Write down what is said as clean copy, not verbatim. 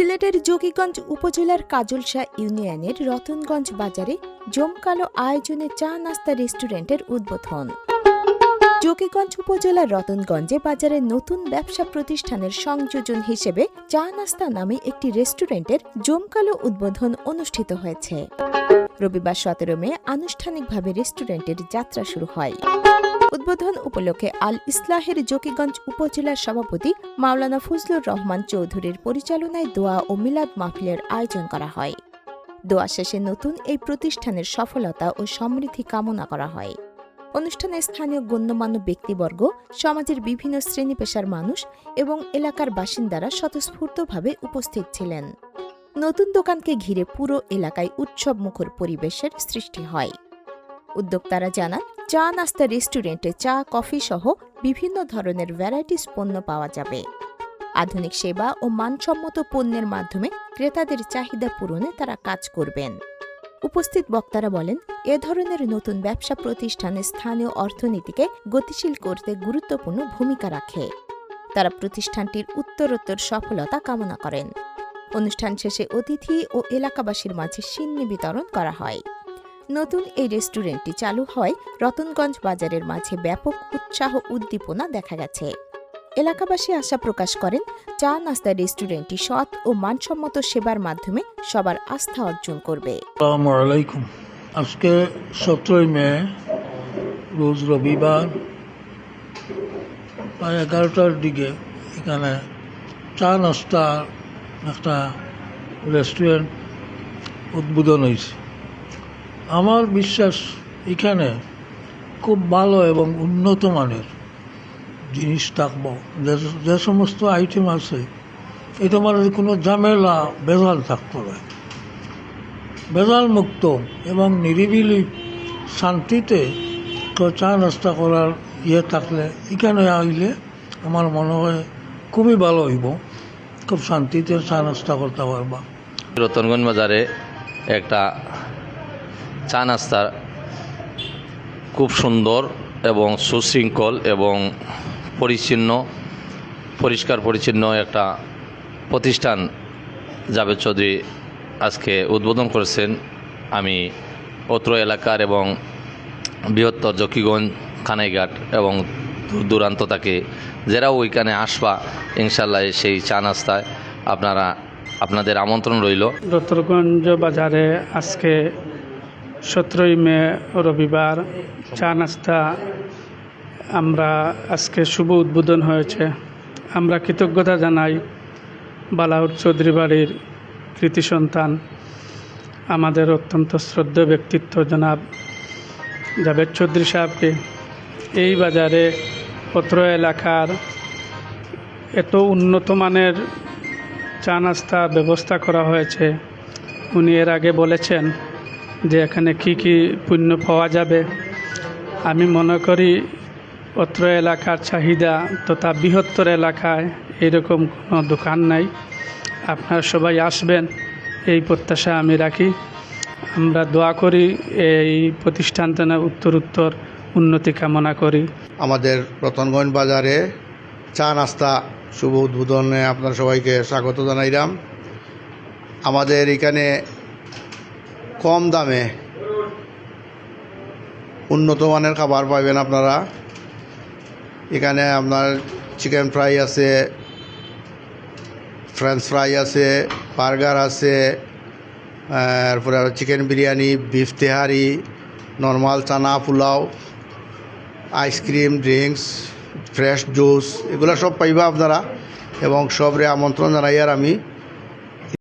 সিলেটের যোগীগঞ্জ উপজেলার কাজলশাহ ইউনিয়নের রতনগঞ্জ বাজারে জমকালো আয়োজনে চা নাস্তা রেস্টুরেন্টের উদ্বোধন। যোগীগঞ্জ উপজেলার রতনগঞ্জে বাজারে নতুন ব্যবসা প্রতিষ্ঠানের সংযোজন হিসেবে চা নাস্তা নামে একটি রেস্টুরেন্টের জমকালো উদ্বোধন অনুষ্ঠিত হয়েছে। রবিবার 17 মে আনুষ্ঠানিকভাবে রেস্টুরেন্টের যাত্রা শুরু হয়। উদ্বোধন উপলক্ষে আল ইসলাহের যোগীগঞ্জ উপজেলার সভাপতি মাওলানা ফজলুর রহমান চৌধুরীর পরিচালনায় দোয়া ও মিলাদ মাহফিলের আয়োজন করা হয়। দোয়া শেষে নতুন এই প্রতিষ্ঠানের সফলতা ও সমৃদ্ধি কামনা করা হয়। অনুষ্ঠানে স্থানীয় গণ্যমান্য ব্যক্তিবর্গ, সমাজের বিভিন্ন শ্রেণী পেশার মানুষ এবং এলাকার বাসিন্দারা স্বতঃস্ফূর্তভাবে উপস্থিত ছিলেন। নতুন দোকানকে ঘিরে পুরো এলাকায় উৎসবমুখর পরিবেশের সৃষ্টি হয়। উদ্যোক্তারা জানান, চা নাস্তা রেস্টুরেন্টে চা, কফি সহ বিভিন্ন ধরনের ভ্যারাইটিস পণ্য পাওয়া যাবে। আধুনিক সেবা ও মানসম্মত পণ্যের মাধ্যমে ক্রেতাদের চাহিদা পূরণে তারা কাজ করবেন। উপস্থিত বক্তারা বলেন, এ ধরনের নতুন ব্যবসা প্রতিষ্ঠানে স্থানীয় অর্থনীতিকে গতিশীল করতে গুরুত্বপূর্ণ ভূমিকা রাখে। তারা প্রতিষ্ঠানটির উত্তরোত্তর সফলতা কামনা করেন। অনুষ্ঠান শেষে অতিথি ও এলাকাবাসীর মাঝে সিন্নি বিতরণ করা হয়। নতুন এই রেস্টুরেন্টটি চালু হয় রতনগঞ্জ বাজারের মাঝে ব্যাপক উৎসাহ উদ্দীপনা দেখা গেছে। এলাকাবাসী আশা প্রকাশ করেন, চা নাস্তা রেস্টুরেন্টটি সৎ ও মানসম্মত সেবার মাধ্যমে সবার আস্থা অর্জন করবে। আসসালামু আলাইকুম। আজকে 17 মে রোজ রবিবার প্রায় 11টার দিকে এখানে চা নাস্তার একটা রেস্টুরেন্ট উদ্বোধন হয়েছে। আমার বিশ্বাস এখানে খুব ভালো এবং উন্নত মানের জিনিস থাকবো। যে সমস্ত আইটেম আছে এটা মানে কোনো ঝামেলা ভেজাল থাকতো না, ভেজাল মুক্ত এবং নিরিবিলি শান্তিতে তো চা নাস্তা করার থাকলে এখানে আইলে আমার মনে হয় খুবই ভালো হইব, খুব শান্তিতে চা নাস্তা করতে পারবা। রতনগঞ্জ বাজারে একটা চা নাস্তা খুব সুন্দর এবং সুশৃঙ্খল এবং পরিষ্কার পরিচ্ছন্ন একটা প্রতিষ্ঠান জাভেদ চৌধুরী আজকে উদ্বোধন করেছেন। আমি অত্র এলাকার এবং বৃহত্তর জকিগঞ্জ, খানাইঘাট এবং দূর দূরান্ত থেকে যারা ওইখানে আসবা, ইনশাল্লাহ সেই চা নাস্তায় আপনাদের আমন্ত্রণ রইল। রতনগঞ্জ বাজারে আজকে 17 মে রবিবার চা নাস্তা আমরা আজকে শুভ উদ্বোধন হয়েছে। আমরা কৃতজ্ঞতা জানাই বালাউর চৌধুরী বাড়ির কৃতি সন্তান, আমাদের অত্যন্ত শ্রদ্ধেয় ব্যক্তিত্ব জনাব জাভেদ চৌধুরী সাহেবকে। এই বাজারে অত্র এলাকার এত উন্নত মানের চা নাস্তা ব্যবস্থা করা হয়েছে। উনি এর আগে বলেছেন যে এখানে কি কি পণ্য পাওয়া যাবে। আমি মনে করি অত্র এলাকার চাহিদা তথা বৃহত্তর এলাকায় এরকম কোনো দোকান নাই। আপনারা সবাই আসবেন, এই প্রত্যাশা আমি রাখি। আমরা দোয়া করি এই প্রতিষ্ঠানটা উত্তরোত্তর উন্নতি কামনা করি। আমাদের রতনগঞ্জ বাজারে চা নাস্তা শুভ উদ্বোধনে আপনার সবাইকে স্বাগত জানাইলাম। আমাদের এখানে কম দামে উন্নত মানের খাবার পাবেন আপনারা। এখানে আপনার চিকেন ফ্রাই আছে, ফ্রেঞ্চ ফ্রাই আছে, বার্গার আছে, তারপরে chicken biryani, beef tehari, normal চানা pulao, ice cream, drinks, fresh juice, এগুলো সব পাইবা আপনারা এবং সবরে আমন্ত্রণ জানাই আর আমি।